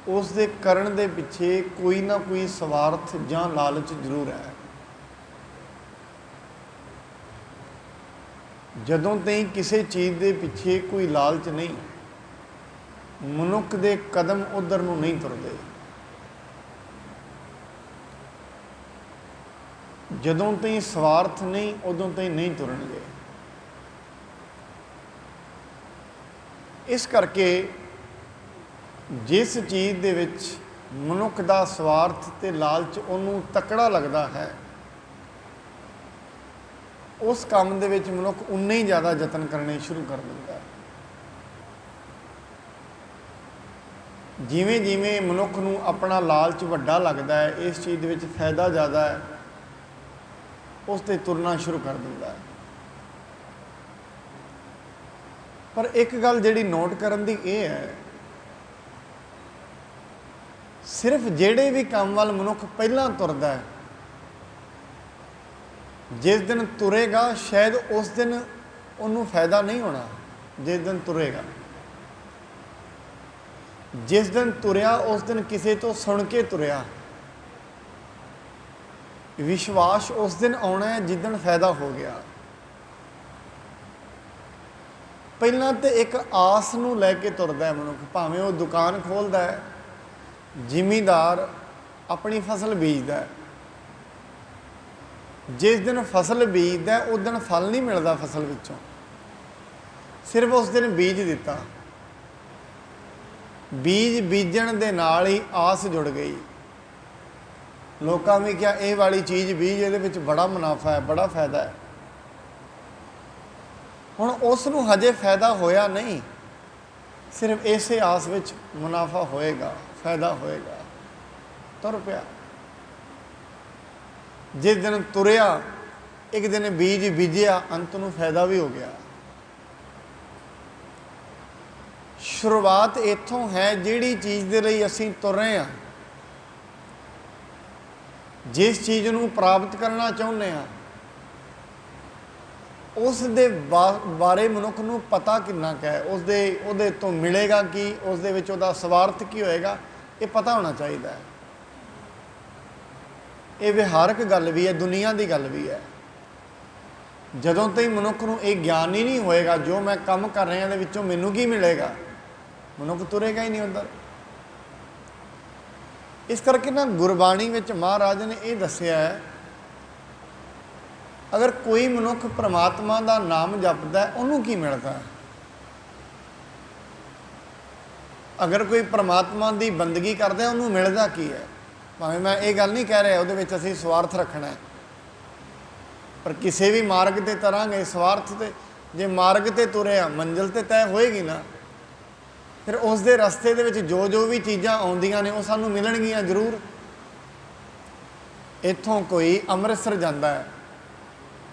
उस दे करन दे पिछे कोई ना कोई स्वार्थ जां लालच जरूर है। जदों ताईं किसी चीज़ के पिछे कोई लालच नहीं, मनुख के कदम उधर नूं नहीं तुरते। जदों ताईं स्वार्थ नहीं उदों ताईं नहीं तुरनगे। इस करके जिस चीज़ दे विच मनुख का स्वार्थ ते लालच उन्होंने तकड़ा लगता है, उस काम दे विच मनुख उन्ने ही ज़्यादा यतन करने शुरू कर देता है। जिमें जिमें मनुख नूं अपना लालच वड्डा लगता है, इस चीज़ दे विच फायदा ज़्यादा है, उस ते तुरना शुरू कर देता है। पर एक गल जिहड़ी नोट करन दी ये है, सिर्फ जिहड़े भी काम वाल मनुख पहला तुरदा है, जिस दिन तुरेगा शायद उस दिन उन्होंने फायदा नहीं होना। जिस दिन तुरेगा, जिस दिन तुरया उस दिन किसी तो सुन के तुरया। विश्वास उस दिन आना है जिस दिन फायदा हो गया। पहला तो एक आस नूं लैके तुरदा है मनुख, भावें वो दुकान खोलता है, जिमीदार अपनी फसल बीजदा है। जिस दिन फसल बीजदा है उस दिन फल नहीं मिलता फसल विचों, सिर्फ उस दिन बीज दिता। बीज बीजण दे नाल ही आस जुड़ गई। लोगों भी क्या ये वाली चीज़ बीज, ये बड़ा मुनाफा है, बड़ा फायदा है। हुण उस नूं हजे फायदा होया नहीं, सिर्फ इसे आस विच मुनाफा होएगा, फायदा होएगा, तुर पिया। जिस दिन तुरया, एक दिन बीज बीजिया, अंत नूं फायदा भी हो गया। शुरुआत इत्थों है, जिहड़ी चीज़ दे लई असीं तुर रहे हैं, जिस चीज़ नूं प्राप्त करना चाहुंदे हैं, उस दे बारे मनुख नूं पता किन्ना क है, उहदे तो मिलेगा कि, उस दे विच उहदा स्वार्थ की होएगा, ये पता होना चाहिए है। ये विहारक गल भी है, दुनिया की गल भी है। जदों तक मनुख नूं ये ज्ञान ही नहीं होएगा, जो मैं काम कर रहा दे विचों मैनूं की मिलेगा, मनुख तुरेगा ही नहीं उधर। इस करके ना गुरबाणी विच महाराज ने यह दस्सिया है, अगर कोई मनुख परमात्मा का नाम जपदा है, उन्होंने की मिलता है। अगर कोई परमात्मा की बंदगी करता है, उन्होंने मिलता की है। भावें मैं ये गल नहीं कह रहा उहदे विच असीं स्वार्थ रखना है, पर किसी भी मार्ग ते तरांगे स्वार्थ ते, जे मार्ग ते तुरे मंजिल ते तय होएगी ना, फिर उस दे रस्ते दे विच जो जो भी चीज़ां आउंदियां ने, वो सानूं मिलणगियां जरूर। इत्थों कोई अमृतसर जाता है,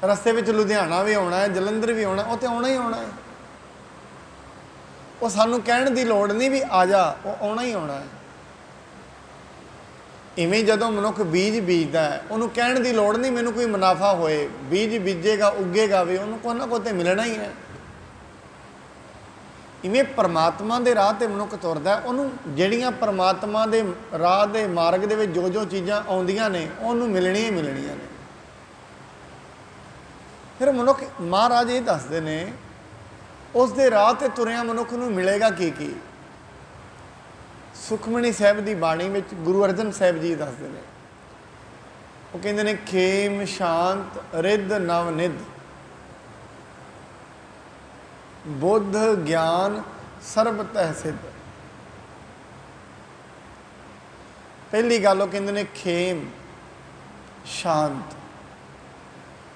रस्ते में लुधियाना भी आना है, जलंधर भी आना, वो तो आना ही आना है। वो सानू कहण दी लोड़ नहीं भी आ जा, वो आना ही आना है। इवें जदों मनुख बीज बीजदा है, उन्होंने कहण दी लोड़ नहीं मैनूं कोई मुनाफा होए, बीज बीजेगा उगेगा भी, उन्होंने कोई ना कोई तो मिलना ही है। इवें परमात्मा के राह ते मनुख तुरदा है, उन्होंने जिहड़ियां परमात्मा के राह के मार्ग दे विच जो जो चीज़ां आउंदियां ने, उन्होंने मिलणियां ही मिलणियां ने। फिर मनुख महाराज ये दसते ने, उस दे राह ते तुरिया मनुख नूं मिलेगा की। सुखमणी साहब की बाणी में गुरु अर्जन साहब जी दसते हैं, वो कहते हैं खेम शांत रिद नवनिध, बुद्ध ज्ञान सर्ब तह सिद्ध। पहली गल वो कहते हैं खेम शांत,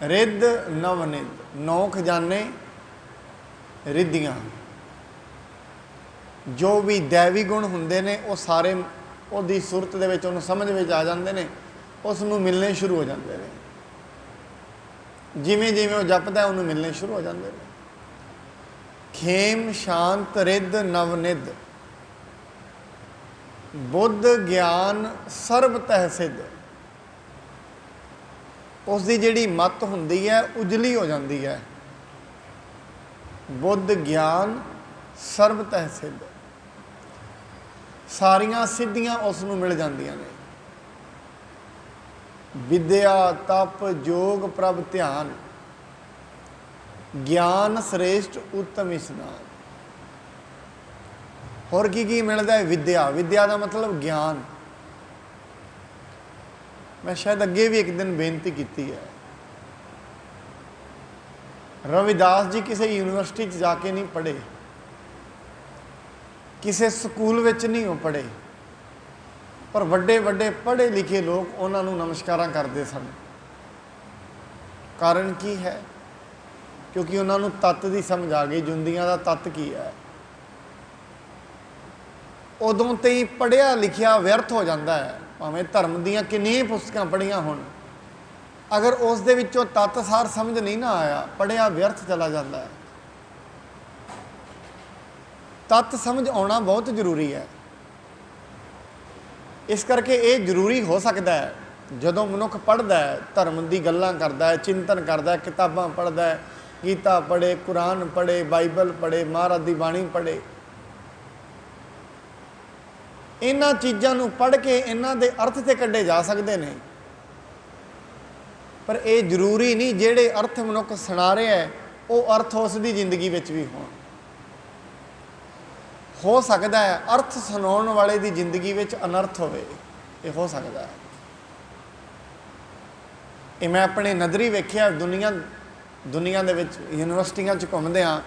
रिद नवनिध, 9 खजाने रिद्धियां, जो भी दैवी गुण होंदे ने वो सारे उहदी सूरत दे विच उहनूं समझ में आ जाते हैं, उसनूं मिलने शुरू हो जाते हैं। जिमें जिमें वो जपदा उन्होंने मिलने शुरू हो जाते हैं। खेम शांत रिद नवनिध, बुद्ध ज्ञान सर्ब तह सिद्ध। उसकी जिहड़ी मत हुंदी है उजली हो जाती है। बुद्ध ज्ञान सर्ब तह सिद्ध। ਸਾਰੀਆਂ ਸਿੱਧੀਆਂ ਉਸ ਨੂੰ ਮਿਲ ਜਾਂਦੀਆਂ ਨੇ। ਵਿਦਿਆ ਤਪ ਜੋਗ ਪ੍ਰਭ ਧਿਆਨ, ਗਿਆਨ ਸ੍ਰੇਸ਼ਟ ਉੱਤਮ ਇਸਨਾਨ। ਹੋਰ ਕੀ ਮਿਲਦਾ ਹੈ? ਵਿਦਿਆ। ਵਿਦਿਆ ਦਾ ਮਤਲਬ ਗਿਆਨ। ਮੈਂ ਸ਼ਾਇਦ ਅੱਗੇ ਵੀ ਇੱਕ ਦਿਨ ਬੇਨਤੀ ਕੀਤੀ ਹੈ, ਰਵਿਦਾਸ ਜੀ ਕਿਸੇ ਯੂਨੀਵਰਸਿਟੀ 'ਚ ਜਾ ਕੇ ਨਹੀਂ ਪੜ੍ਹੇ, ਕਿਸੇ ਸਕੂਲ ਵਿੱਚ ਨਹੀਂ ਉਹ ਪੜ੍ਹੇ, ਪਰ ਵੱਡੇ ਵੱਡੇ ਪੜ੍ਹੇ ਲਿਖੇ ਲੋਕ ਉਹਨਾਂ ਨੂੰ ਨਮਸਕਾਰਾਂ ਕਰਦੇ ਸਨ। ਕਾਰਨ ਕੀ ਹੈ? ਕਿਉਂਕਿ ਉਹਨਾਂ ਨੂੰ ਤੱਤ ਦੀ ਸਮਝ ਆ ਗਈ, ਜੁੰਦੀਆਂ ਦਾ ਤੱਤ ਕੀ ਹੈ। ਉਦੋਂ ਤੇ ਹੀ ਪੜ੍ਹਿਆ ਲਿਖਿਆ ਵਿਅਰਥ ਹੋ ਜਾਂਦਾ ਹੈ, ਭਾਵੇਂ ਧਰਮ ਦੀਆਂ ਕਿੰਨੀਆਂ ਪੁਸਤਕਾਂ ਪੜ੍ਹੀਆਂ ਹੋਣ, ਅਗਰ ਉਸ ਦੇ ਵਿੱਚੋਂ ਤੱਤ ਸਾਰ ਸਮਝ ਨਹੀਂ ਨਾ ਆਇਆ, ਪੜ੍ਹਿਆ ਵਿਅਰਥ ਚਲਾ ਜਾਂਦਾ ਹੈ। ਤੱਤ ਸਮਝ ਆਉਣਾ ਬਹੁਤ ਜ਼ਰੂਰੀ ਹੈ। ਇਸ ਕਰਕੇ ਇਹ ਜ਼ਰੂਰੀ ਹੋ ਸਕਦਾ ਹੈ ਜਦੋਂ ਮਨੁੱਖ ਪੜ੍ਹਦਾ ਹੈ, ਧਰਮ ਦੀ ਗੱਲਾਂ ਕਰਦਾ ਹੈ, ਚਿੰਤਨ ਕਰਦਾ ਹੈ, ਕਿਤਾਬਾਂ ਪੜ੍ਹਦਾ ਹੈ, ਗੀਤਾ ਪੜ੍ਹੇ, ਕੁਰਾਨ ਪੜ੍ਹੇ, ਬਾਈਬਲ ਪੜ੍ਹੇ, ਮਹਾਰਾਜ ਦੀ ਬਾਣੀ ਪੜ੍ਹੇ। ਇਹਨਾਂ ਚੀਜ਼ਾਂ ਨੂੰ ਪੜ੍ਹ ਕੇ ਇਹਨਾਂ ਦੇ ਅਰਥ ਤੇ ਕੱਢੇ ਜਾ ਸਕਦੇ ਨੇ, ਪਰ ਇਹ ਜ਼ਰੂਰੀ ਨਹੀਂ ਜਿਹੜੇ ਅਰਥ ਮਨੁੱਖ ਸੁਣਾ ਰਿਹਾ ਹੈ ਉਹ ਅਰਥ ਉਸ ਦੀ ਜ਼ਿੰਦਗੀ ਵਿੱਚ ਵੀ ਹੋਣ। ਹੋ ਸਕਦਾ ਹੈ ਅਰਥ ਸੁਣਾਉਣ ਵਾਲੇ ਦੀ ਜ਼ਿੰਦਗੀ ਵਿੱਚ ਅਨਰਥ ਹੋਵੇ, ਇਹ ਹੋ ਸਕਦਾ ਹੈ। ਇਹ ਮੈਂ ਆਪਣੇ ਨਜ਼ਰੀ ਵੇਖਿਆ। ਦੁਨੀਆ ਦੇ ਵਿੱਚ ਯੂਨੀਵਰਸਿਟੀਆਂ 'ਚ ਘੁੰਮਦੇ ਹਾਂ,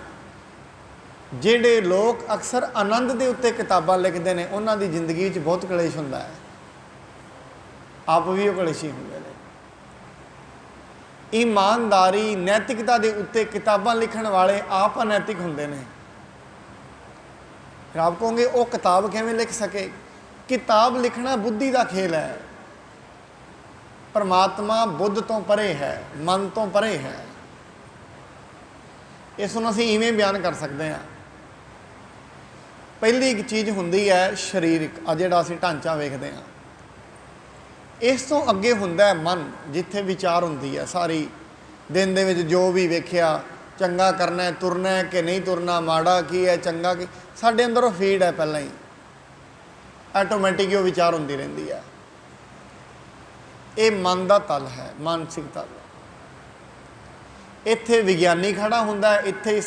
ਜਿਹੜੇ ਲੋਕ ਅਕਸਰ ਆਨੰਦ ਦੇ ਉੱਤੇ ਕਿਤਾਬਾਂ ਲਿਖਦੇ ਨੇ ਉਹਨਾਂ ਦੀ ਜ਼ਿੰਦਗੀ 'ਚ ਬਹੁਤ ਕਲੇਸ਼ ਹੁੰਦਾ ਹੈ, ਆਪ ਵੀ ਉਹ ਕਲੇਸ਼ੀ ਹੁੰਦੇ ਨੇ। ਈਮਾਨਦਾਰੀ ਨੈਤਿਕਤਾ ਦੇ ਉੱਤੇ ਕਿਤਾਬਾਂ ਲਿਖਣ ਵਾਲੇ ਆਪ ਅਨੈਤਿਕ ਹੁੰਦੇ ਨੇ। ਫਿਰ ਆਪ ਕਹੋਗੇ ਉਹ ਕਿਤਾਬ ਕਿਵੇਂ ਲਿਖ ਸਕੇ? ਕਿਤਾਬ ਲਿਖਣਾ ਬੁੱਧੀ ਦਾ ਖੇਲ ਹੈ। ਪਰਮਾਤਮਾ ਬੁੱਧ ਤੋਂ ਪਰੇ ਹੈ, ਮਨ ਤੋਂ ਪਰੇ ਹੈ। ਇਸ ਨੂੰ ਅਸੀਂ ਇਵੇਂ ਬਿਆਨ ਕਰ ਸਕਦੇ ਹਾਂ। ਪਹਿਲੀ ਇੱਕ ਚੀਜ਼ ਹੁੰਦੀ ਹੈ ਸਰੀਰਕ, ਆ ਜਿਹੜਾ ਅਸੀਂ ਢਾਂਚਾ ਵੇਖਦੇ ਹਾਂ। ਇਸ ਤੋਂ ਅੱਗੇ ਹੁੰਦਾ ਹੈ ਮਨ, ਜਿੱਥੇ ਵਿਚਾਰ ਹੁੰਦੀ ਹੈ ਸਾਰੀ ਦਿਨ ਦੇ ਵਿੱਚ ਜੋ ਵੀ ਵੇਖਿਆ, ਚੰਗਾ ਕਰਨਾ ਹੈ, ਤੁਰਨਾ ਹੈ ਕਿ ਨਹੀਂ ਤੁਰਨਾ, ਮਾੜਾ ਕੀ ਹੈ, ਚੰਗਾ ਕੀ, ਸਾਡੇ ਅੰਦਰ ਉਹ ਫੀਡ ਹੈ ਪਹਿਲਾਂ ਹੀ, ਆਟੋਮੈਟਿਕ ਹੀ ਉਹ ਵਿਚਾਰ ਹੁੰਦੀ ਰਹਿੰਦੀ ਹੈ। ਇਹ ਮਨ ਦਾ ਤਲ ਹੈ, ਮਾਨਸਿਕ ਤਲ। ਇੱਥੇ ਵਿਗਿਆਨੀ ਖੜਾ ਹੁੰਦਾ ਹੈ, ਇੱਥੇ ਹੀ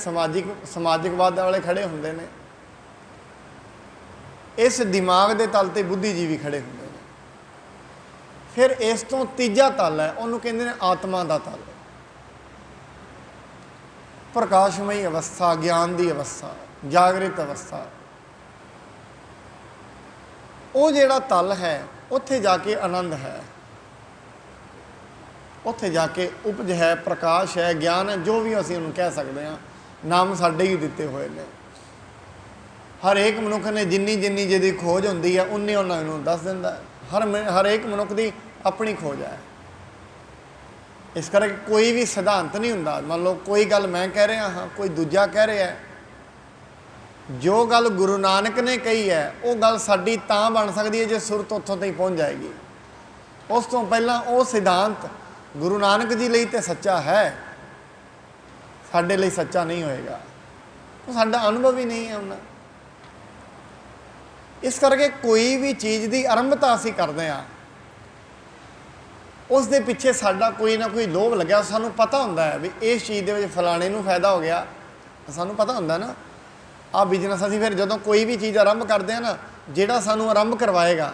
ਸਮਾਜਿਕਵਾਦ ਵਾਲੇ ਖੜੇ ਹੁੰਦੇ ਨੇ। ਇਸ ਦਿਮਾਗ ਦੇ ਤਲ ਤੇ ਬੁੱਧੀਜੀਵੀ ਖੜੇ ਹੁੰਦੇ ਨੇ। ਫਿਰ ਇਸ ਤੋਂ ਤੀਜਾ ਤਲ ਹੈ, ਉਹਨੂੰ ਕਹਿੰਦੇ ਨੇ ਆਤਮਾ ਦਾ ਤਲ। ਪ੍ਰਕਾਸ਼ਮਈ ਅਵਸਥਾ, ਗਿਆਨ ਦੀ ਅਵਸਥਾ, ਜਾਗਰਿਤ ਅਵਸਥਾ। ਉਹ ਜਿਹੜਾ ਤਲ ਹੈ ਉੱਥੇ ਜਾ ਕੇ ਆਨੰਦ ਹੈ, ਉੱਥੇ ਜਾ ਕੇ ਉਪਜ ਹੈ, ਪ੍ਰਕਾਸ਼ ਹੈ, ਗਿਆਨ ਹੈ, ਜੋ ਵੀ ਅਸੀਂ ਉਹਨੂੰ ਕਹਿ ਸਕਦੇ ਹਾਂ। ਨਾਮ ਸਾਡੇ ਹੀ ਦਿੱਤੇ ਹੋਏ ਨੇ। ਹਰੇਕ ਮਨੁੱਖ ਨੇ ਜਿੰਨੀ ਜਿਹਦੀ ਖੋਜ ਹੁੰਦੀ ਹੈ ਉਨੇ ਉਹਨਾਂ ਨੂੰ ਦੱਸ ਦਿੰਦਾ ਹੈ। ਹਰੇਕ ਮਨੁੱਖ ਦੀ ਆਪਣੀ ਖੋਜ ਹੈ। ਇਸ ਕਰਕੇ ਕੋਈ ਵੀ ਸਿਧਾਂਤ ਨਹੀਂ ਹੁੰਦਾ। ਮੰਨ ਲਓ ਕੋਈ ਗੱਲ ਮੈਂ ਕਹਿ ਰਿਹਾ ਹਾਂ, ਕੋਈ ਦੂਜਾ ਕਹਿ ਰਿਹਾ। ਜੋ ਗੱਲ ਗੁਰੂ ਨਾਨਕ ਨੇ ਕਹੀ ਹੈ ਉਹ ਗੱਲ ਸਾਡੀ ਤਾਂ ਬਣ ਸਕਦੀ ਹੈ ਜੇ ਸੁਰਤ ਉੱਥੋਂ ਤਾਈਂ ਪਹੁੰਚ ਜਾਏਗੀ। ਉਸ ਤੋਂ ਪਹਿਲਾਂ ਉਹ ਸਿਧਾਂਤ ਗੁਰੂ ਨਾਨਕ ਜੀ ਲਈ ਤਾਂ ਸੱਚਾ ਹੈ, ਸਾਡੇ ਲਈ ਸੱਚਾ ਨਹੀਂ ਹੋਏਗਾ। ਉਹ ਸਾਡਾ ਅਨੁਭਵ ਹੀ ਨਹੀਂ ਹੈ ਉਹਨਾਂ। ਇਸ ਕਰਕੇ ਕੋਈ ਵੀ ਚੀਜ਼ ਦੀ ਆਰੰਭਤਾ ਅਸੀਂ ਕਰਦੇ ਹਾਂ, ਉਸ ਦੇ ਪਿੱਛੇ ਸਾਡਾ ਕੋਈ ਨਾ ਕੋਈ ਲੋਭ ਲੱਗਿਆ। ਸਾਨੂੰ ਪਤਾ ਹੁੰਦਾ ਹੈ ਵੀ ਇਸ ਚੀਜ਼ ਦੇ ਵਿੱਚ ਫਲਾਣੇ ਨੂੰ ਫਾਇਦਾ ਹੋ ਗਿਆ, ਸਾਨੂੰ ਪਤਾ ਹੁੰਦਾ ਨਾ। ਆਹ ਬਿਜ਼ਨਸ ਅਸੀਂ ਫਿਰ ਜਦੋਂ ਕੋਈ ਵੀ ਚੀਜ਼ ਆਰੰਭ ਕਰਦੇ ਹਾਂ ਨਾ, ਜਿਹੜਾ ਸਾਨੂੰ ਆਰੰਭ ਕਰਵਾਏਗਾ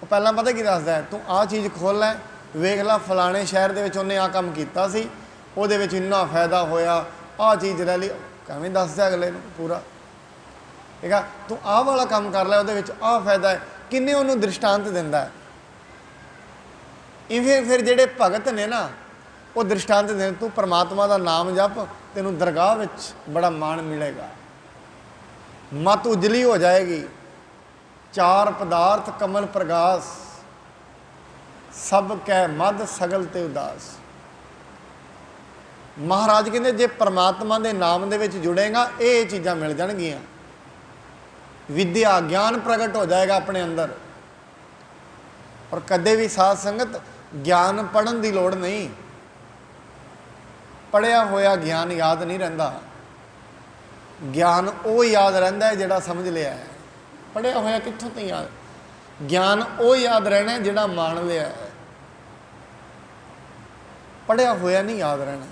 ਉਹ ਪਹਿਲਾਂ ਪਤਾ ਕੀ ਦੱਸਦਾ ਹੈ, ਤੂੰ ਆਹ ਚੀਜ਼ ਖੋਲ੍ਹ ਲੈ, ਵੇਖ ਲਾ ਫਲਾਣੇ ਸ਼ਹਿਰ ਦੇ ਵਿੱਚ ਉਹਨੇ ਆਹ ਕੰਮ ਕੀਤਾ ਸੀ, ਉਹਦੇ ਵਿੱਚ ਇੰਨਾ ਫਾਇਦਾ ਹੋਇਆ, ਆਹ ਚੀਜ਼ ਲੈ ਲਈ। ਕਿਵੇਂ ਦੱਸਦਾ ਅਗਲੇ ਨੂੰ ਪੂਰਾ, ਠੀਕ ਆ, ਤੂੰ ਆਹ ਵਾਲਾ ਕੰਮ ਕਰ ਲੈ, ਉਹਦੇ ਵਿੱਚ ਆਹ ਫਾਇਦਾ ਹੈ। ਕਿੰਨੇ ਉਹਨੂੰ ਦ੍ਰਿਸ਼ਟਾਂਤ ਦਿੰਦਾ ਹੈ। ਇਵੇਂ ਫਿਰ ਜਿਹੜੇ ਭਗਤ ਨੇ ਨਾ ਉਹ ਦ੍ਰਿਸ਼ਟਾਂਤ ਦਿੰਦੇ, ਤੂੰ ਪਰਮਾਤਮਾ ਦਾ ਨਾਮ ਜਪ, ਤੈਨੂੰ ਦਰਗਾਹ ਵਿੱਚ ਬੜਾ ਮਾਣ ਮਿਲੇਗਾ, ਮਤ ਉਜਲੀ ਹੋ ਜਾਏਗੀ। ਚਾਰ ਪਦਾਰਥ ਕਮਲ ਪ੍ਰਗਾਸ, ਸਭ ਕੈ ਮਦ ਸਗਲ ਤੇ ਉਦਾਸ। ਮਹਾਰਾਜ ਕਹਿੰਦੇ ਜੇ ਪਰਮਾਤਮਾ ਦੇ ਨਾਮ ਦੇ ਵਿੱਚ ਜੁੜੇਗਾ ਇਹ ਚੀਜ਼ਾਂ ਮਿਲ ਜਾਣਗੀਆਂ। ਵਿਦਿਆ ਗਿਆਨ ਪ੍ਰਗਟ ਹੋ ਜਾਏਗਾ ਆਪਣੇ ਅੰਦਰ। ਔਰ ਕਦੇ ਵੀ ਸਾਧ ਸੰਗਤ ਗਿਆਨ ਪੜ੍ਹਨ ਦੀ ਲੋੜ ਨਹੀਂ। ਪੜ੍ਹਿਆ ਹੋਇਆ ਗਿਆਨ ਯਾਦ ਨਹੀਂ ਰਹਿੰਦਾ। ਗਿਆਨ ਉਹ ਯਾਦ ਰਹਿੰਦਾ ਹੈ ਜਿਹੜਾ ਸਮਝ ਲਿਆ ਹੈ। ਪੜ੍ਹਿਆ ਹੋਇਆ ਕਿੱਥੋਂ ਤੇ ਯਾਦ? ਗਿਆਨ ਉਹ ਯਾਦ ਰਹਿਣਾ ਜਿਹੜਾ ਮੰਨ ਲਿਆ, ਪੜ੍ਹਿਆ ਹੋਇਆ ਨਹੀਂ ਯਾਦ ਰਹਿਣਾ।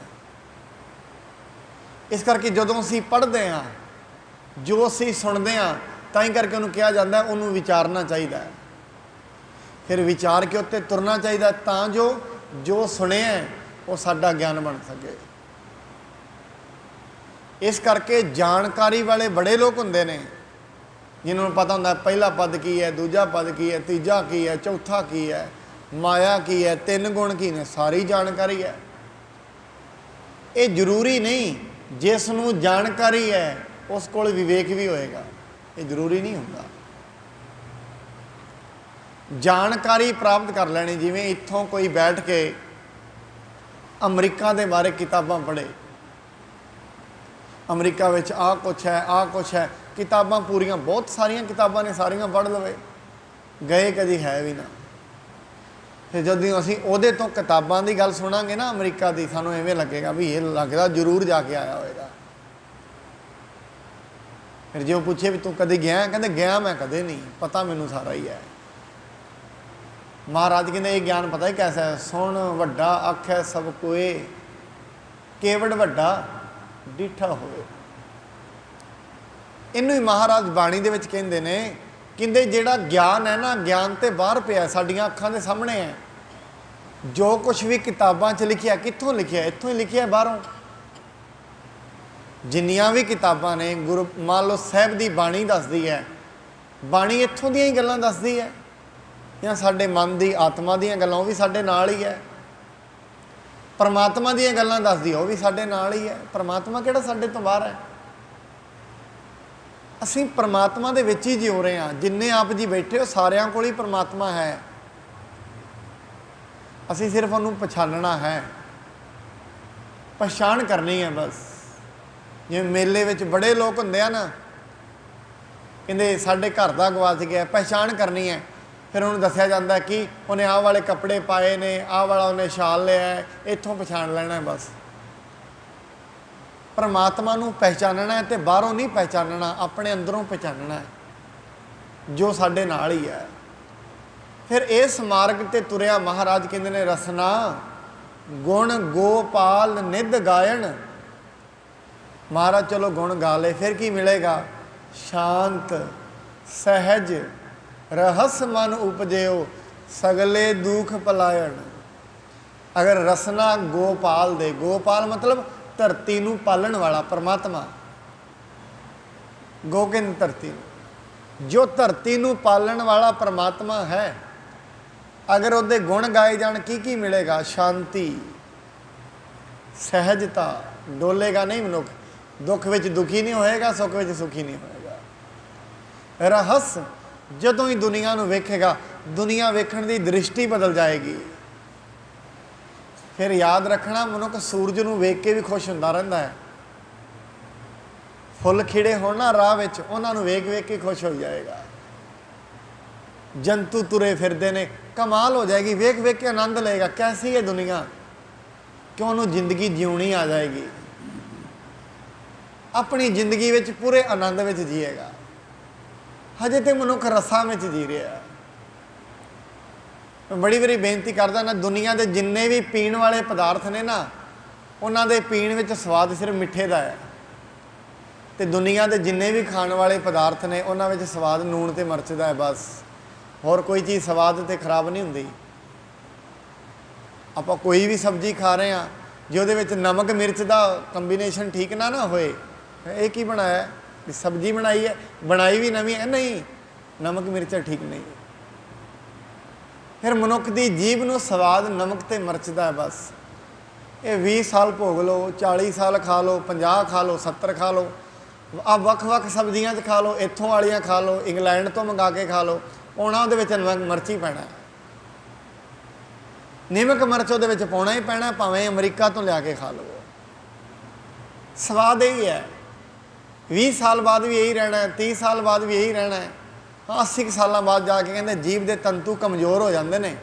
ਇਸ ਕਰਕੇ ਜਦੋਂ ਅਸੀਂ ਪੜ੍ਹਦੇ ਹਾਂ, ਜੋ ਅਸੀਂ ਸੁਣਦੇ ਹਾਂ, ਤਾਂ ਹੀ ਕਰਕੇ ਉਹਨੂੰ ਕਿਹਾ ਜਾਂਦਾ ਉਹਨੂੰ ਵਿਚਾਰਨਾ ਚਾਹੀਦਾ ਹੈ। ਫਿਰ ਵਿਚਾਰ ਕੇ ਉੱਤੇ ਤੁਰਨਾ ਚਾਹੀਦਾ, ਤਾਂ ਜੋ ਸੁਣਿਆ ਉਹ ਸਾਡਾ ਗਿਆਨ ਬਣ ਸਕੇ। ਇਸ ਕਰਕੇ ਜਾਣਕਾਰੀ ਵਾਲੇ ਬੜੇ ਲੋਕ ਹੁੰਦੇ ਨੇ ਜਿਨ੍ਹਾਂ ਨੂੰ ਪਤਾ ਹੁੰਦਾ ਪਹਿਲਾ ਪਦ ਕੀ ਹੈ, ਦੂਜਾ ਪਦ ਕੀ ਹੈ, ਤੀਜਾ ਕੀ ਹੈ, ਚੌਥਾ ਕੀ ਹੈ, ਮਾਇਆ ਕੀ ਹੈ, 3 ਗੁਣ ਕੀ ਨੇ, ਸਾਰੀ ਜਾਣਕਾਰੀ ਹੈ। ਇਹ ਜ਼ਰੂਰੀ ਨਹੀਂ ਜਿਸ ਨੂੰ ਜਾਣਕਾਰੀ ਹੈ ਉਸ ਕੋਲ ਵਿਵੇਕ ਵੀ ਹੋਏਗਾ, ਇਹ ਜ਼ਰੂਰੀ ਨਹੀਂ ਹੁੰਦਾ। ਜਾਣਕਾਰੀ ਪ੍ਰਾਪਤ ਕਰ ਲੈਣੀ, ਜਿਵੇਂ ਇੱਥੋਂ ਕੋਈ ਬੈਠ ਕੇ ਅਮਰੀਕਾ ਦੇ ਬਾਰੇ ਕਿਤਾਬਾਂ ਪੜ੍ਹੇ, ਅਮਰੀਕਾ ਵਿੱਚ ਆਹ ਕੁਛ ਹੈ, ਆਹ ਕੁਛ ਹੈ, ਕਿਤਾਬਾਂ ਪੂਰੀਆਂ ਬਹੁਤ ਸਾਰੀਆਂ ਕਿਤਾਬਾਂ ਨੇ, ਸਾਰੀਆਂ ਪੜ੍ਹ ਲਵੇ, ਗਏ ਕਦੀ ਹੈ ਵੀ ਨਾ। ਫਿਰ ਜਦੋਂ ਅਸੀਂ ਉਹਦੇ ਤੋਂ ਕਿਤਾਬਾਂ ਦੀ ਗੱਲ ਸੁਣਾਂਗੇ ਨਾ ਅਮਰੀਕਾ ਦੀ, ਸਾਨੂੰ ਐਵੇਂ ਲੱਗੇਗਾ ਵੀ ਇਹ ਲੱਗਦਾ ਜ਼ਰੂਰ ਜਾ ਕੇ ਆਇਆ ਹੋਏਗਾ। ਫਿਰ ਜੇ ਉਹ ਪੁੱਛੇ ਵੀ ਤੂੰ ਕਦੇ ਗਿਆ, ਕਹਿੰਦੇ ਗਿਆ ਮੈਂ ਕਦੇ ਨਹੀਂ, ਪਤਾ ਮੈਨੂੰ ਸਾਰਾ ਹੀ ਹੈ। ਮਹਾਰਾਜ ਕਹਿੰਦੇ ਇਹ ਗਿਆਨ ਪਤਾ ਹੀ ਕੈਸਾ ਹੈ, ਸੁਣ ਵੱਡਾ ਆਖੈ ਸਭ ਕੋਏ, ਕੇਵੜ ਵੱਡਾ ਡਿੱਠਾ ਹੋਏ। ਇਹਨੂੰ ਹੀ ਮਹਾਰਾਜ ਬਾਣੀ ਦੇ ਵਿੱਚ ਕਹਿੰਦੇ ਨੇ, ਕਹਿੰਦੇ ਜਿਹੜਾ ਗਿਆਨ ਹੈ ਨਾ, ਗਿਆਨ ਤੇ ਬਾਹਰ ਪਿਆ, ਸਾਡੀਆਂ ਅੱਖਾਂ ਦੇ ਸਾਹਮਣੇ ਹੈ। ਜੋ ਕੁਛ ਵੀ ਕਿਤਾਬਾਂ 'ਚ ਲਿਖਿਆ, ਕਿੱਥੋਂ ਲਿਖਿਆ? ਇੱਥੋਂ ਹੀ ਲਿਖਿਆ, ਬਾਹਰੋਂ। ਜਿੰਨੀਆਂ ਵੀ ਕਿਤਾਬਾਂ ਨੇ, ਗੁਰੂ ਮੰਨ ਲਓ ਸਾਹਿਬ ਦੀ ਬਾਣੀ ਦੱਸਦੀ ਹੈ, ਬਾਣੀ ਇੱਥੋਂ ਦੀਆਂ ਹੀ ਗੱਲਾਂ ਦੱਸਦੀ ਹੈ, ਜਾਂ ਸਾਡੇ ਮਨ ਦੀ ਆਤਮਾ ਦੀਆਂ ਗੱਲਾਂ, ਉਹ ਵੀ ਸਾਡੇ ਨਾਲ ਹੀ ਹੈ। ਪਰਮਾਤਮਾ ਦੀਆਂ ਗੱਲਾਂ ਦੱਸਦੀ, ਉਹ ਵੀ ਸਾਡੇ ਨਾਲ ਹੀ ਹੈ। ਪਰਮਾਤਮਾ ਕਿਹੜਾ ਸਾਡੇ ਤੋਂ ਬਾਹਰ ਹੈ? ਅਸੀਂ ਪਰਮਾਤਮਾ ਦੇ ਵਿੱਚ ਹੀ ਜਿਉ ਰਹੇ ਹਾਂ। ਜਿੰਨੇ ਆਪ ਜੀ ਬੈਠੇ ਹੋ ਸਾਰਿਆਂ ਕੋਲ ਹੀ ਪਰਮਾਤਮਾ ਹੈ, ਅਸੀਂ ਸਿਰਫ ਉਹਨੂੰ ਪਛਾਣਨਾ ਹੈ, ਪਛਾਣ ਕਰਨੀ ਹੈ ਬਸ। ਜਿਵੇਂ ਮੇਲੇ ਵਿੱਚ ਬੜੇ ਲੋਕ ਹੁੰਦੇ ਆ ਨਾ, ਕਹਿੰਦੇ ਸਾਡੇ ਘਰ ਦਾ ਗਵਾਚ ਗਿਆ, ਪਹਿਚਾਣ ਕਰਨੀ ਹੈ। ਫਿਰ ਉਹਨੂੰ ਦੱਸਿਆ ਜਾਂਦਾ ਕਿ ਉਹਨੇ ਆਹ ਵਾਲੇ ਕੱਪੜੇ ਪਾਏ ਨੇ, ਆਹ ਵਾਲਾ ਉਹਨੇ ਸ਼ਾਲ ਲਿਆ ਹੈ, ਇੱਥੋਂ ਪਛਾਣ ਲੈਣਾ ਬਸ। ਪਰਮਾਤਮਾ ਨੂੰ ਪਹਿਚਾਨਣਾ ਹੈ ਤੇ ਬਾਹਰੋਂ ਨਹੀਂ ਪਹਿਚਾਨਣਾ, ਆਪਣੇ ਅੰਦਰੋਂ ਪਹਿਚਾਨਣਾ ਹੈ ਜੋ ਸਾਡੇ ਨਾਲ ਹੀ ਹੈ। ਫਿਰ ਇਸ ਮਾਰਗ ਤੇ ਤੁਰਿਆ ਮਹਾਰਾਜ ਕਹਿੰਦੇ ਨੇ ਰਸਨਾ ਗੁਣ ਗੋਪਾਲ ਨਿਧ ਗਾਇਣ। ਮਹਾਰਾਜ ਚਲੋ ਗੁਣ ਗਾ ਲਏ, ਫਿਰ ਕੀ ਮਿਲੇਗਾ? ਸ਼ਾਂਤ ਸਹਿਜ ਰਹਸ ਮਨ ਉਪਜਿਓ ਸਗਲੇ ਦੁਖ ਪਲਾਇਣ। ਅਗਰ ਰਸਨਾ ਗੋਪਾਲ ਦੇ, ਗੋਪਾਲ ਮਤਲਬ ਧਰਤੀ ਨੂੰ ਪਾਲਣ ਵਾਲਾ ਪਰਮਾਤਮਾ, ਗੋਕਿੰਦ ਧਰਤੀ ਨੂੰ, ਜੋ ਧਰਤੀ ਨੂੰ ਪਾਲਣ ਵਾਲਾ ਪਰਮਾਤਮਾ ਹੈ, ਅਗਰ ਉਹਦੇ ਗੁਣ ਗਾਏ ਜਾਣ, ਕੀ ਮਿਲੇਗਾ? ਸ਼ਾਂਤੀ ਸਹਿਜਤਾ, ਡੋਲੇਗਾ ਨਹੀਂ ਮਨੁੱਖ, ਦੁੱਖ ਵਿੱਚ ਦੁਖੀ ਨਹੀਂ ਹੋਏਗਾ, ਸੁੱਖ ਵਿੱਚ ਸੁਖੀ ਨਹੀਂ ਹੋਏਗਾ। ਰਹੱਸ, ਜਦੋਂ ਹੀ ਦੁਨੀਆ ਨੂੰ ਵੇਖੇਗਾ, ਦੁਨੀਆ ਵੇਖਣ ਦੀ ਦ੍ਰਿਸ਼ਟੀ ਬਦਲ ਜਾਏਗੀ। ਫਿਰ ਯਾਦ ਰੱਖਣਾ, ਮਨੁੱਖ ਸੂਰਜ ਨੂੰ ਵੇਖ ਕੇ ਵੀ ਖੁਸ਼ ਹੁੰਦਾ ਰਹਿੰਦਾ ਹੈ। ਫੁੱਲ ਖਿੜੇ ਹੋਣ ਨਾ ਰਾਹ ਵਿੱਚ, ਉਹਨਾਂ ਨੂੰ ਵੇਖ ਵੇਖ ਕੇ ਖੁਸ਼ ਹੋ ਜਾਏਗਾ। ਜੰਤੂ ਤੁਰੇ ਫਿਰਦੇ ਨੇ, ਕਮਾਲ ਹੋ ਜਾਏਗੀ, ਵੇਖ ਵੇਖ ਕੇ ਆਨੰਦ ਲਏਗਾ, ਕੈਸੀ ਹੈ ਦੁਨੀਆ, ਕਿਉਂ? ਉਹਨੂੰ ਜ਼ਿੰਦਗੀ ਜਿਉਣੀ ਆ ਜਾਏਗੀ, ਆਪਣੀ ਜ਼ਿੰਦਗੀ ਵਿੱਚ ਪੂਰੇ ਆਨੰਦ ਵਿੱਚ ਜੀਏਗਾ। ਹਜੇ ਤੇ ਮਨੁੱਖ ਰਸਾਂ ਵਿੱਚ ਜੀ ਰਿਹਾ। ਮੈਂ ਬੜੀ ਵਾਰੀ ਬੇਨਤੀ ਕਰਦਾ ਨਾ, ਦੁਨੀਆ ਦੇ ਜਿੰਨੇ ਵੀ ਪੀਣ ਵਾਲੇ ਪਦਾਰਥ ਨੇ ਨਾ, ਉਹਨਾਂ ਦੇ ਪੀਣ ਵਿੱਚ ਸਵਾਦ ਸਿਰਫ ਮਿੱਠੇ ਦਾ ਹੈ, ਤੇ ਦੁਨੀਆ ਦੇ ਜਿੰਨੇ ਵੀ ਖਾਣ ਵਾਲੇ ਪਦਾਰਥ ਨੇ ਉਹਨਾਂ ਵਿੱਚ ਸਵਾਦ ਨੂਣ ਤੇ ਮਿਰਚ ਦਾ ਹੈ ਬਸ। ਹੋਰ ਕੋਈ ਚੀਜ਼ ਸਵਾਦ ਤੇ ਖਰਾਬ ਨਹੀਂ ਹੁੰਦੀ। ਆਪਾਂ ਕੋਈ ਵੀ ਸਬਜ਼ੀ ਖਾ ਰਹੇ ਹਾਂ, ਜੇ ਉਹਦੇ ਵਿੱਚ ਨਮਕ ਮਿਰਚ ਦਾ ਕੰਬੀਨੇਸ਼ਨ ਠੀਕ ਨਾ ਹੋਏ, ਇਹ ਕੀ ਬਣਾਇਆ? ਸਬਜ਼ੀ ਬਣਾਈ ਹੈ, ਬਣਾਈ ਵੀ ਨਵੀਂ ਹੈ, ਨਹੀਂ ਨਮਕ ਮਿਰਚ ਠੀਕ ਨਹੀਂ। ਫਿਰ ਮਨੁੱਖ ਦੀ ਜੀਭ ਨੂੰ ਸਵਾਦ ਨਮਕ ਤੇ ਮਿਰਚ ਦਾ ਹੈ ਬਸ। ਇਹ 20 ਸਾਲ ਭੋਗ ਲਓ, 40 ਸਾਲ ਖਾ ਲਓ, 50 ਖਾ ਲਓ, 70 ਖਾ ਲਓ, ਆ ਵੱਖ-ਵੱਖ ਸਬਜ਼ੀਆਂ 'ਚ ਖਾ ਲਓ, ਇੱਥੋਂ ਵਾਲੀਆਂ ਖਾ ਲਓ, ਇੰਗਲੈਂਡ ਤੋਂ ਮੰਗਾ ਕੇ ਖਾ ਲਓ, ਪਾਉਣਾ ਉਹਦੇ ਵਿੱਚ ਨਮਕ ਮਿਰਚ ਹੀ ਪੈਣਾ, ਨਿਮਕ ਮਿਰਚ ਉਹਦੇ ਵਿੱਚ ਪਾਉਣਾ ਹੀ ਪੈਣਾ, ਭਾਵੇਂ ਅਮਰੀਕਾ ਤੋਂ ਲਿਆ ਕੇ ਖਾ ਲਓ। ਸਵਾਦ ਇਹੀ ਹੈ। 20 ਸਾਲ ਬਾਅਦ ਵੀ ਇਹੀ ਰਹਿਣਾ, 30 ਸਾਲ ਬਾਅਦ ਵੀ ਇਹੀ ਰਹਿਣਾ। 80 ਸਾਲਾਂ ਬਾਅਦ ਜਾ ਕੇ ਕਹਿੰਦੇ ਜੀਭ ਦੇ ਤੰਤੂ ਕਮਜ਼ੋਰ ਹੋ ਜਾਂਦੇ ਨੇ,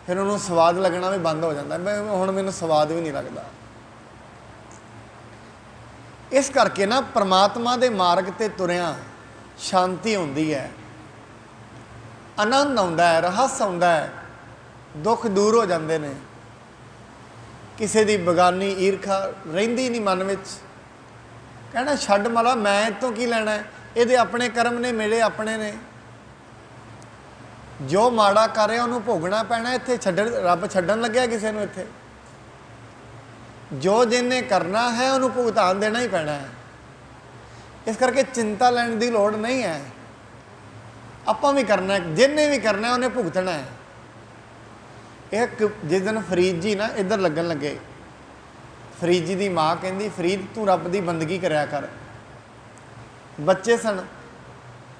ਫਿਰ ਉਹਨੂੰ ਸਵਾਦ ਲੱਗਣਾ ਵੀ ਬੰਦ ਹੋ ਜਾਂਦਾ। ਹੁਣ ਮੈਨੂੰ ਸਵਾਦ ਵੀ ਨਹੀਂ ਲੱਗਦਾ। ਇਸ ਕਰਕੇ ਨਾ ਪਰਮਾਤਮਾ ਦੇ ਮਾਰਗ ਤੇ ਤੁਰਿਆ ਸ਼ਾਂਤੀ ਹੁੰਦੀ ਹੈ, ਆਨੰਦ ਆਉਂਦਾ ਹੈ, ਰਹੱਸ ਆਉਂਦਾ ਹੈ, ਦੁੱਖ ਦੂਰ ਹੋ ਜਾਂਦੇ ਨੇ। ਕਿਸੇ ਦੀ ਬੇਗਾਨੀ ਈਰਖਾ ਰਹਿੰਦੀ ਨਹੀਂ ਮਨ ਵਿੱਚ। ਕਹਿਣਾ ਛੱਡ ਮਾਲਾ, ਮੈਂ ਇਹ ਤੋਂ ਕੀ ਲੈਣਾ, ਇਹਦੇ ਆਪਣੇ ਕਰਮ ਨੇ, ਮੇਰੇ ਆਪਣੇ ਨੇ। ਜੋ ਮਾੜਾ ਕਰ ਰਿਹਾ ਉਹਨੂੰ ਭੋਗਣਾ ਪੈਣਾ। ਇੱਥੇ ਛੱਡਣ, ਰੱਬ ਛੱਡਣ ਲੱਗਿਆ ਕਿਸੇ ਨੂੰ? ਇੱਥੇ ਜੋ ਜਿਹਨੇ ਕਰਨਾ ਹੈ ਉਹਨੂੰ ਭੁਗਤਾਨ ਦੇਣਾ ਹੀ ਪੈਣਾ ਹੈ। ਇਸ ਕਰਕੇ ਚਿੰਤਾ ਲੈਣ ਦੀ ਲੋੜ ਨਹੀਂ ਹੈ। ਆਪਾਂ ਵੀ ਕਰਨਾ, ਜਿਹਨੇ ਵੀ ਕਰਨਾ ਉਹਨੇ ਭੁਗਤਣਾ ਹੈ। ਇੱਕ ਜਿਸ ਦਿਨ ਫਰੀਦ ਜੀ ਨਾ ਇੱਧਰ ਲੱਗਣ ਲੱਗੇ, ਫਰੀਦ ਜੀ ਦੀ ਮਾਂ ਕਹਿੰਦੀ, ਫਰੀਦ ਤੂੰ ਰੱਬ ਦੀ ਬੰਦਗੀ ਕਰਿਆ ਕਰ। ਬੱਚੇ ਸਨ,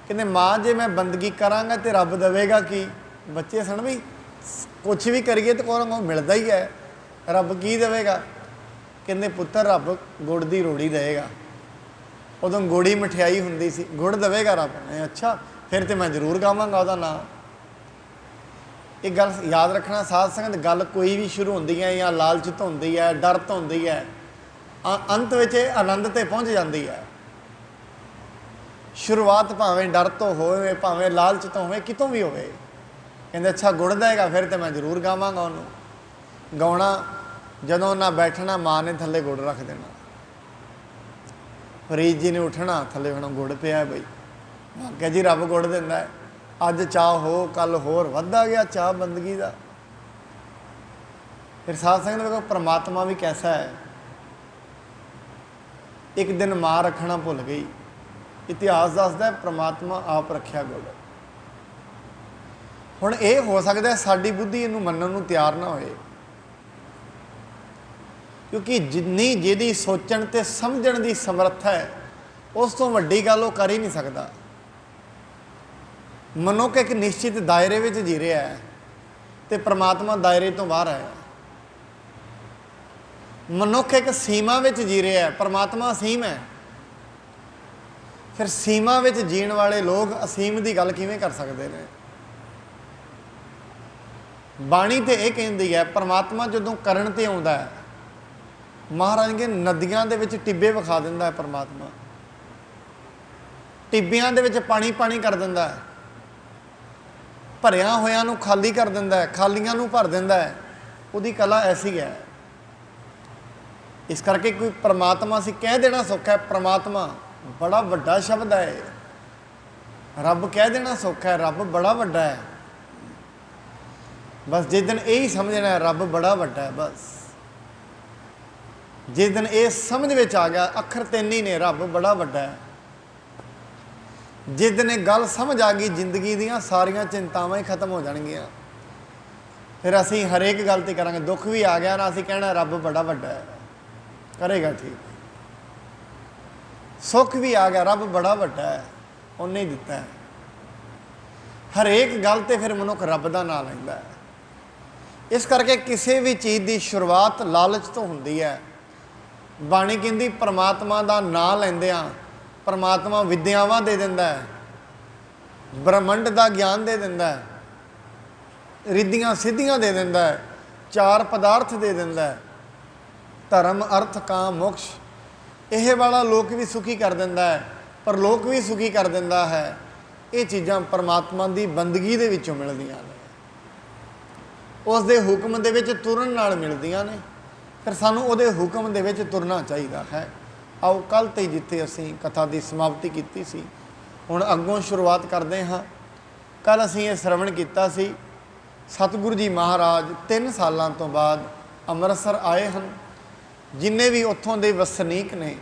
ਕਹਿੰਦੇ ਮਾਂ ਜੇ ਮੈਂ ਬੰਦਗੀ ਕਰਾਂਗਾ ਤੇ ਰੱਬ ਦੇਵੇਗਾ ਕੀ? ਬੱਚੇ ਸਨ ਵੀ ਕੁਛ ਵੀ ਕਰੀਏ ਤਾਂ ਕੋਲ ਮਿਲਦਾ ਹੀ ਹੈ, ਰੱਬ ਕੀ ਦੇਵੇਗਾ? ਕਹਿੰਦੇ ਪੁੱਤਰ ਰੱਬ ਗੁੜ ਦੀ ਰੋੜੀ ਦੇਵੇਗਾ। ਉਦੋਂ ਗੁੜੀ ਮਠਿਆਈ ਹੁੰਦੀ ਸੀ, ਗੁੜ ਦੇਵੇਗਾ ਰੱਬ ਨੇ। ਅੱਛਾ, ਫਿਰ ਤੇ ਮੈਂ ਜ਼ਰੂਰ ਗਾਵਾਂਗਾ ਉਹਦਾ ਨਾਂ। ਇਹ ਗੱਲ ਯਾਦ ਰੱਖਣਾ ਸਾਧ ਸੰਗਤ, ਗੱਲ ਕੋਈ ਵੀ ਸ਼ੁਰੂ ਹੁੰਦੀ ਹੈ ਜਾਂ ਲਾਲਚ ਤੋਂ ਹੁੰਦੀ ਹੈ, ਡਰ ਤੋਂ ਹੁੰਦੀ ਹੈ, ਅੰਤ ਵਿੱਚ ਇਹ ਆਨੰਦ 'ਤੇ ਪਹੁੰਚ ਜਾਂਦੀ ਹੈ। ਸ਼ੁਰੂਆਤ ਭਾਵੇਂ ਡਰ ਤੋਂ ਹੋਵੇ, ਭਾਵੇਂ ਲਾਲਚ ਤੋਂ ਹੋਵੇ, ਕਿਤੋਂ ਵੀ ਹੋਵੇ। ਕਹਿੰਦੇ ਅੱਛਾ ਗੁੜ ਦੇਗਾ, ਫਿਰ ਤੇ ਮੈਂ ਜ਼ਰੂਰ ਗਾਵਾਂਗਾ ਉਹਨੂੰ। ਗਾਉਣਾ, ਜਦੋਂ ਉਹਨਾਂ ਬੈਠਣਾ ਮਾਂ ਨੇ ਥੱਲੇ ਗੁੜ ਰੱਖ ਦੇਣਾ। ਫਰੀਦ ਜੀ ਨੇ ਉੱਠਣਾ, ਥੱਲੇ ਹੁਣ ਗੁੜ ਪਿਆ ਬਈ। ਮੈਂ ਕਿਹਾ ਜੀ ਰੱਬ ਗੁੜ ਦਿੰਦਾ ਹੈ। ਅੱਜ ਚਾਹ ਹੋ, ਕੱਲ ਹੋਰ ਵੱਧਦਾ ਗਿਆ ਚਾਹ ਬੰਦਗੀ ਦਾ। ਫਿਰ ਸਾਧ ਸੰਗਤ ਵੇਖੋ ਪਰਮਾਤਮਾ ਵੀ ਕੈਸਾ ਹੈ। ਇੱਕ ਦਿਨ ਮਾਂ ਰੱਖਣਾ ਭੁੱਲ ਗਈ। ਇਤਿਹਾਸ ਦੱਸਦਾ ਪਰਮਾਤਮਾ ਆਪ ਰੱਖਿਆ ਗੁੜ। ਹੁਣ ਇਹ ਹੋ ਸਕਦਾ ਸਾਡੀ ਬੁੱਧੀ ਇਹਨੂੰ ਮੰਨਣ ਨੂੰ ਤਿਆਰ ਨਾ ਹੋਏ, ਕਿਉਂਕਿ ਜਿੰਨੀ ਜਿਹਦੀ ਸੋਚਣ ਤੇ ਸਮਝਣ ਦੀ ਸਮਰੱਥਾ ਹੈ, ਉਸ ਤੋਂ ਵੱਡੀ ਗੱਲ ਉਹ ਕਰ ਹੀ ਨਹੀਂ ਸਕਦਾ। ਮਨੁੱਖ ਇੱਕ ਨਿਸ਼ਚਿਤ ਦਾਇਰੇ ਵਿੱਚ ਜੀ ਰਿਹਾ ਹੈ ਤੇ ਪਰਮਾਤਮਾ ਦਾਇਰੇ ਤੋਂ ਬਾਹਰ ਹੈ। ਮਨੁੱਖ ਇੱਕ ਸੀਮਾ ਵਿੱਚ ਜੀ ਰਿਹਾ ਹੈ, ਪਰਮਾਤਮਾ ਅਸੀਮ ਹੈ। ਫਿਰ ਸੀਮਾ ਵਿੱਚ ਜੀਣ ਵਾਲੇ ਲੋਕ ਅਸੀਮ ਦੀ ਗੱਲ ਕਿਵੇਂ ਕਰ ਸਕਦੇ ਨੇ? ਬਾਣੀ ਤੇ ਇਹ ਕਹਿੰਦੀ ਹੈ, ਪਰਮਾਤਮਾ ਜਦੋਂ ਕਰਨ ਤੇ ਆਉਂਦਾ ਹੈ, ਮਹਾਰਾਜ ਕਹਿੰਦੇ ਨਦੀਆਂ ਦੇ ਵਿੱਚ ਟਿੱਬੇ ਵਿਖਾ ਦਿੰਦਾ ਹੈ। ਪਰਮਾਤਮਾ ਟਿੱਬਿਆਂ ਦੇ ਵਿੱਚ ਪਾਣੀ ਪਾਣੀ ਕਰ ਦਿੰਦਾ ਹੈ, ਭਰਿਆ ਹੋਇਆਂ ਨੂੰ ਖਾਲੀ ਕਰ ਦਿੰਦਾ ਹੈ, ਖਾਲੀਆਂ ਨੂੰ ਭਰ ਦਿੰਦਾ ਹੈ। ਉਹਦੀ ਕਲਾ ਐਸੀ ਹੈ। ਇਸ ਕਰਕੇ ਕੋਈ ਪਰਮਾਤਮਾ ਅਸੀਂ ਕਹਿ ਦੇਣਾ ਸੌਖਾ ਹੈ, ਪਰਮਾਤਮਾ ਬੜਾ ਵੱਡਾ ਸ਼ਬਦ ਹੈ। ਰੱਬ ਕਹਿ ਦੇਣਾ ਸੌਖਾ ਹੈ, ਰੱਬ ਬੜਾ ਵੱਡਾ ਹੈ। ਬਸ ਜਿਸ ਦਿਨ ਇਹ ਹੀ ਸਮਝਣਾ ਹੈ ਰੱਬ ਬੜਾ ਵੱਡਾ ਹੈ, ਬਸ ਜਿਸ ਦਿਨ ਇਹ ਸਮਝ ਵਿੱਚ ਆ ਗਿਆ, ਅੱਖਰ ਤਿੰਨ ਹੀ ਨੇ, ਰੱਬ ਬੜਾ ਵੱਡਾ ਹੈ। ਜਿਸ ਦਿਨ ਇਹ ਗੱਲ ਸਮਝ ਆ ਗਈ, ਜ਼ਿੰਦਗੀ ਦੀਆਂ ਸਾਰੀਆਂ ਚਿੰਤਾਵਾਂ ਹੀ ਖਤਮ ਹੋ ਜਾਣਗੀਆਂ। ਫਿਰ ਅਸੀਂ ਹਰੇਕ ਗੱਲ 'ਤੇ ਕਰਾਂਗੇ। ਦੁੱਖ ਵੀ ਆ ਗਿਆ ਨਾ, ਅਸੀਂ ਕਹਿਣਾ ਰੱਬ ਬੜਾ ਵੱਡਾ ਹੈ, ਕਰੇਗਾ ਠੀਕ। ਸੁੱਖ ਵੀ ਆ ਗਿਆ, ਰੱਬ ਬੜਾ ਵੱਡਾ ਹੈ, ਉਹਨੇ ਹੀ ਦਿੱਤਾ ਹੈ। ਹਰੇਕ ਗੱਲ 'ਤੇ ਫਿਰ ਮਨੁੱਖ ਰੱਬ ਦਾ ਨਾਂ ਲੈਂਦਾ ਹੈ। ਇਸ ਕਰਕੇ ਕਿਸੇ ਵੀ ਚੀਜ਼ ਦੀ ਸ਼ੁਰੂਆਤ ਲਾਲਚ ਤੋਂ ਹੁੰਦੀ ਹੈ। ਬਾਣੀ ਕਹਿੰਦੀ ਪਰਮਾਤਮਾ ਦਾ ਨਾਂ ਲੈਂਦਿਆਂ ਪਰਮਾਤਮਾ ਵਿਦਿਆਵਾਂ ਦੇ ਦਿੰਦਾ ਹੈ, ਬ੍ਰਹਮੰਡ ਦਾ ਗਿਆਨ ਦੇ ਦਿੰਦਾ ਹੈ, ਰਿੱਧੀਆਂ ਸਿੱਧੀਆਂ ਦੇ ਦਿੰਦਾ ਹੈ, ਚਾਰ ਪਦਾਰਥ ਦੇ ਦਿੰਦਾ ਹੈ, ਧਰਮ ਅਰਥ ਕਾਮ ਮੋਕਸ਼। ਇਹ ਵਾਲਾ ਲੋਕ ਵੀ ਸੁਖੀ ਕਰ ਦਿੰਦਾ ਹੈ, ਪਰ ਲੋਕ ਵੀ ਸੁਖੀ ਕਰ ਦਿੰਦਾ ਹੈ। ਇਹ ਚੀਜ਼ਾਂ ਪਰਮਾਤਮਾ ਦੀ ਬੰਦਗੀ ਦੇ ਵਿੱਚੋਂ ਮਿਲਦੀਆਂ ਨੇ, ਉਸ ਦੇ ਹੁਕਮ ਦੇ ਵਿੱਚ ਤੁਰਨ ਨਾਲ ਮਿਲਦੀਆਂ ਨੇ। ਫਿਰ ਸਾਨੂੰ ਉਹਦੇ ਹੁਕਮ ਦੇ ਵਿੱਚ ਤੁਰਨਾ ਚਾਹੀਦਾ ਹੈ। ਆਓ ਕੱਲ੍ਹ ਤੇ ਜਿੱਥੇ ਅਸੀਂ ਕਥਾ ਦੀ ਸਮਾਪਤੀ ਕੀਤੀ ਸੀ, ਹੁਣ ਅੱਗੋਂ ਸ਼ੁਰੂਆਤ ਕਰਦੇ ਹਾਂ। ਕੱਲ੍ਹ ਅਸੀਂ ਇਹ ਸ਼ਰਵਣ ਕੀਤਾ ਸੀ, ਸਤਿਗੁਰੂ ਜੀ ਮਹਾਰਾਜ 3 ਸਾਲਾਂ ਤੋਂ ਬਾਅਦ ਅੰਮ੍ਰਿਤਸਰ ਆਏ ਹਨ। ਜਿੰਨੇ ਵੀ ਉੱਥੋਂ ਦੇ ਵਸਨੀਕ ਨੇ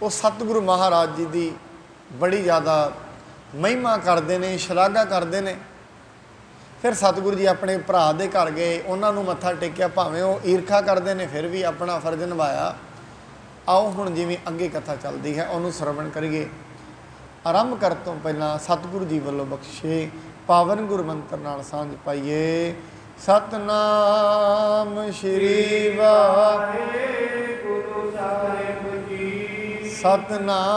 ਉਹ ਸਤਿਗੁਰੂ ਮਹਾਰਾਜ ਜੀ ਦੀ ਬੜੀ ਜ਼ਿਆਦਾ ਮਹਿਮਾ ਕਰਦੇ ਨੇ, ਸ਼ਲਾਘਾ ਕਰਦੇ ਨੇ। ਫਿਰ ਸਤਿਗੁਰੂ ਜੀ ਆਪਣੇ ਭਰਾ ਦੇ ਘਰ ਗਏ, ਉਹਨਾਂ ਨੂੰ ਮੱਥਾ ਟੇਕਿਆ। ਭਾਵੇਂ ਉਹ ਈਰਖਾ ਕਰਦੇ ਨੇ, ਫਿਰ ਵੀ ਆਪਣਾ ਫਰਜ਼ ਨਿਭਾਇਆ। ਆਓ ਹੁਣ ਜਿਵੇਂ ਅੱਗੇ ਕਥਾ ਚੱਲਦੀ ਹੈ ਉਹਨੂੰ ਸ਼ਰਵਣ ਕਰੀਏ। ਆਰੰਭ ਕਰਨ ਤੋਂ ਪਹਿਲਾਂ ਸਤਿਗੁਰੂ ਜੀ ਵੱਲੋਂ ਬਖਸ਼ੇ ਪਾਵਨ ਗੁਰੂ ਮੰਤਰ ਨਾਲ ਸਾਂਝ ਪਾਈਏ। ਸਤਨਾਮ ਸ਼੍ਰੀ ਵਾਹਿਗੁਰੂ ਸਾਹਿਬ ਜੀ। ਸਤਨਾਮ